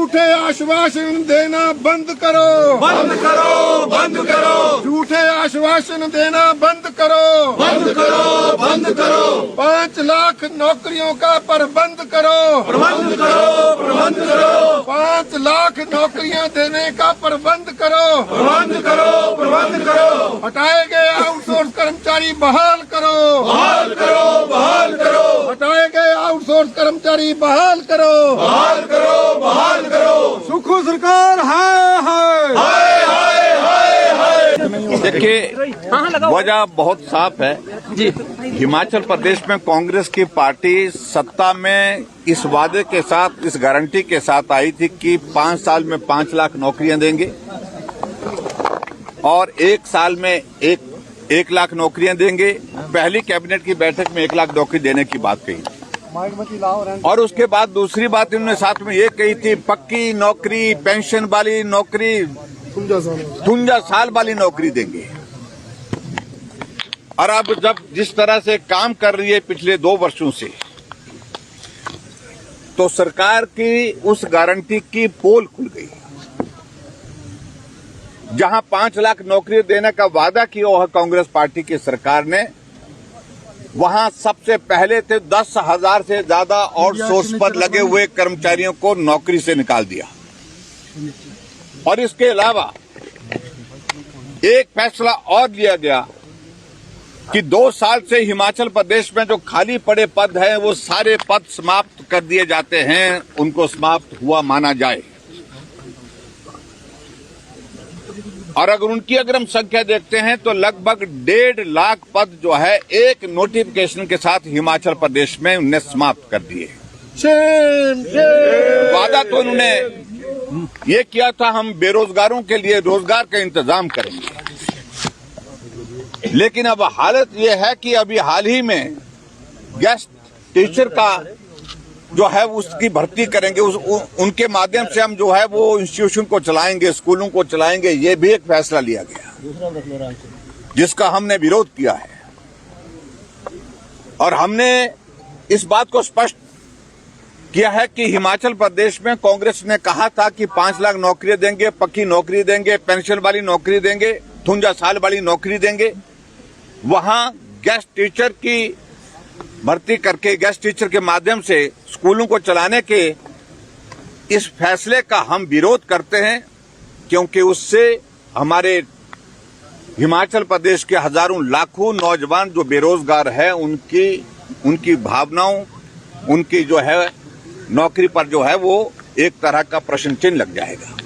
झूठे आश्वासन देना बंद करो, बंद करो, बंद करो, झूठे आश्वासन देना बंद करो, बंद करो, बंद करो, 5 लाख नौकरियों का प्रबंध करो, प्रबंध करो, प्रबंध करो, 5 लाख नौकरियां देने का प्रबंध करो, प्रबंध करो, प्रबंध करो, हटाए गए आउटसोर्स कर्मचारी बहाल करो, बहाल करो, बहाल करो, हटाए गए आउटसोर्स कर्मचारी बहाल करो, बहाल करो, बहाल करो, सुखो सरकार हाय हाय हाय हाय हाय हाय। देखिए, वजह बहुत साफ है जी। हिमाचल प्रदेश में कांग्रेस की पार्टी सत्ता में इस वादे के साथ, इस गारंटी के साथ आई थी कि 5 साल में 5 लाख नौकरियां देंगे और 1 साल में 1 लाख नौकरियां देंगे। पहली कैबिनेट की बैठक में 1 लाख नौकरी देने की बात कही और उसके बाद दूसरी बात इन्होंने साथ में ये कही थी, पक्की नौकरी, पेंशन वाली नौकरी, 53 साल वाली नौकरी देंगे। और अब जब जिस तरह से काम कर रही है पिछले 2 वर्षों से, तो सरकार की उस गारंटी की पोल खुल गई। जहां 5 लाख नौकरी देने का वादा किया हुआ कांग्रेस पार्टी की सरकार ने, वहां सबसे पहले थे 10,000 से ज्यादा आउटसोर्स पर लगे हुए कर्मचारियों को नौकरी से निकाल दिया। और इसके अलावा एक फैसला और लिया गया कि 2 साल से हिमाचल प्रदेश में जो खाली पड़े पद हैं, वो सारे पद समाप्त कर दिए जाते हैं, उनको समाप्त हुआ माना जाए। और अगर हम संख्या देखते हैं तो लगभग 1.5 लाख पद जो है एक नोटिफिकेशन के साथ हिमाचल प्रदेश में उन्हें समाप्त कर दिए। वादा तो उन्होंने ये किया था, हम बेरोजगारों के लिए रोजगार का इंतजाम करेंगे, लेकिन अब हालत ये है कि अभी हाल ही में गेस्ट टीचर का जो है उसकी भर्ती करेंगे, उनके माध्यम से हम जो है वो इंस्टीट्यूशन को चलाएंगे, स्कूलों को चलाएंगे। ये भी एक फैसला लिया गया जिसका हमने विरोध किया है। और हमने इस बात को स्पष्ट किया है कि हिमाचल प्रदेश में कांग्रेस ने कहा था कि 5 लाख नौकरियां देंगे, पक्की नौकरी देंगे, पेंशन वाली नौकरी देंगे, 53 साल वाली नौकरी देंगे। वहां गेस्ट टीचर की भर्ती करके, गेस्ट टीचर के माध्यम से स्कूलों को चलाने के इस फैसले का हम विरोध करते हैं, क्योंकि उससे हमारे हिमाचल प्रदेश के हजारों लाखों नौजवान जो बेरोजगार हैं, उनकी भावनाओं, उनकी जो है नौकरी पर जो है वो एक तरह का प्रश्न चिन्ह लग जाएगा।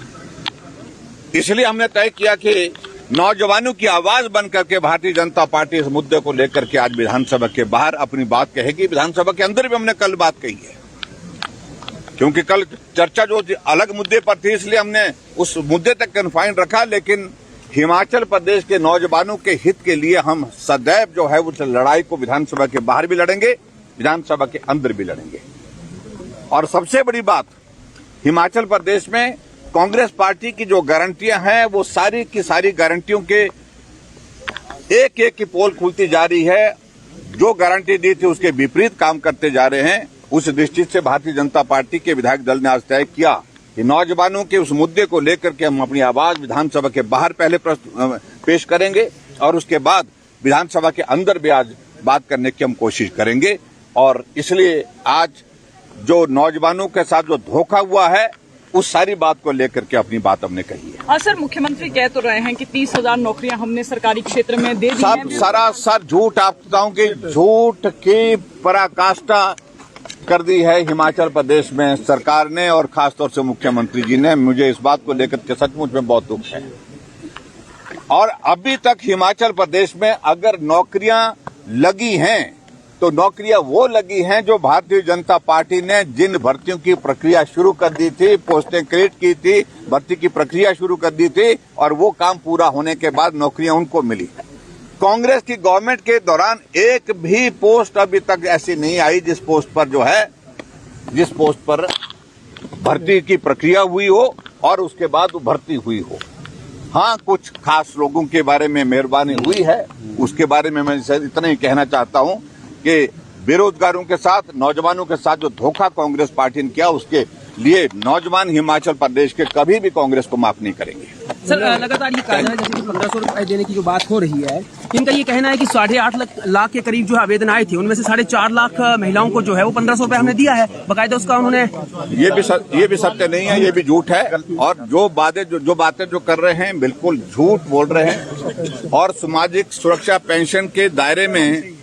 इसलिए हमने तय किया कि नौजवानों की आवाज बनकर के भारतीय जनता पार्टी इस मुद्दे को लेकर के आज विधानसभा के बाहर अपनी बात कहेगी। विधानसभा के अंदर भी हमने कल बात कही है, क्योंकि कल चर्चा जो अलग मुद्दे पर थी, इसलिए हमने उस मुद्दे तक कन्फाइन रखा। लेकिन हिमाचल प्रदेश के नौजवानों के हित के लिए हम सदैव जो है उस लड़ाई को विधानसभा के बाहर भी लड़ेंगे, विधानसभा के अंदर भी लड़ेंगे। और सबसे बड़ी बात, हिमाचल प्रदेश में कांग्रेस पार्टी की जो गारंटियां हैं, वो सारी की सारी गारंटियों के एक एक की पोल खुलती जा रही है। जो गारंटी दी थी उसके विपरीत काम करते जा रहे हैं। उस दृष्टि से भारतीय जनता पार्टी के विधायक दल ने आज तय किया कि नौजवानों के उस मुद्दे को लेकर के हम अपनी आवाज विधानसभा के बाहर पहले पेश करेंगे और उसके बाद विधानसभा के अंदर भी आज बात करने की हम कोशिश करेंगे। और इसलिए आज जो नौजवानों के साथ जो धोखा हुआ है, उस सारी बात को लेकर के अपनी बात हमने कही है। हाँ सर, मुख्यमंत्री कह तो रहे हैं कि 30,000 नौकरियां हमने सरकारी क्षेत्र में दे दी हैं। सरासर झूठ, आप बताऊं कि झूठ की पराकाष्ठा कर दी है हिमाचल प्रदेश में सरकार ने और खासतौर से मुख्यमंत्री जी ने। मुझे इस बात को लेकर के सचमुच में बहुत दुख है। और अभी तक हिमाचल प्रदेश में अगर नौकरियां लगी हैं तो नौकरियां वो लगी हैं जो भारतीय जनता पार्टी ने जिन भर्तियों की प्रक्रिया शुरू कर दी थी, पोस्टें क्रिएट की थी, भर्ती की प्रक्रिया शुरू कर दी थी, और वो काम पूरा होने के बाद नौकरियां उनको मिली। कांग्रेस की गवर्नमेंट के दौरान एक भी पोस्ट अभी तक ऐसी नहीं आई जिस पोस्ट पर भर्ती की प्रक्रिया हुई हो और उसके बाद वो भर्ती हुई हो। हाँ, कुछ खास लोगों के बारे में मेहरबानी हुई है, उसके बारे में मैं इतना ही कहना चाहता हूं कि बेरोजगारों के साथ, नौजवानों के साथ जो धोखा कांग्रेस पार्टी ने किया, उसके लिए नौजवान हिमाचल प्रदेश के कभी भी कांग्रेस को माफ नहीं करेंगे। सर लगातार ये कहा जा रहा है जैसे कि 1500 रुपए देने की जो बात हो रही है, इनका ये कहना है कि 8.5 लाख के करीब जो आवेदन आए थे उनमें से 4.5 लाख महिलाओं को जो है वो 1500 रुपए हमने दिया है बाकायदा उसका उन्होंने। ये भी सत्य नहीं है, ये भी झूठ है और जो बातें जो कर रहे हैं बिल्कुल झूठ बोल रहे हैं। और सामाजिक सुरक्षा पेंशन के दायरे में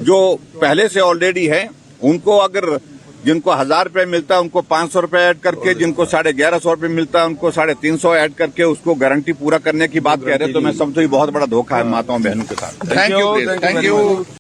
जो पहले से ऑलरेडी है उनको अगर जिनको 1000 रुपए मिलता है उनको 500 रुपए ऐड करके, जिनको 1150 रुपए मिलता है उनको 350 ऐड करके उसको गारंटी पूरा करने की बात कह रहे हैं, तो मैं समझता हूँ बहुत बड़ा धोखा है माताओं बहनों के साथ। Thank you.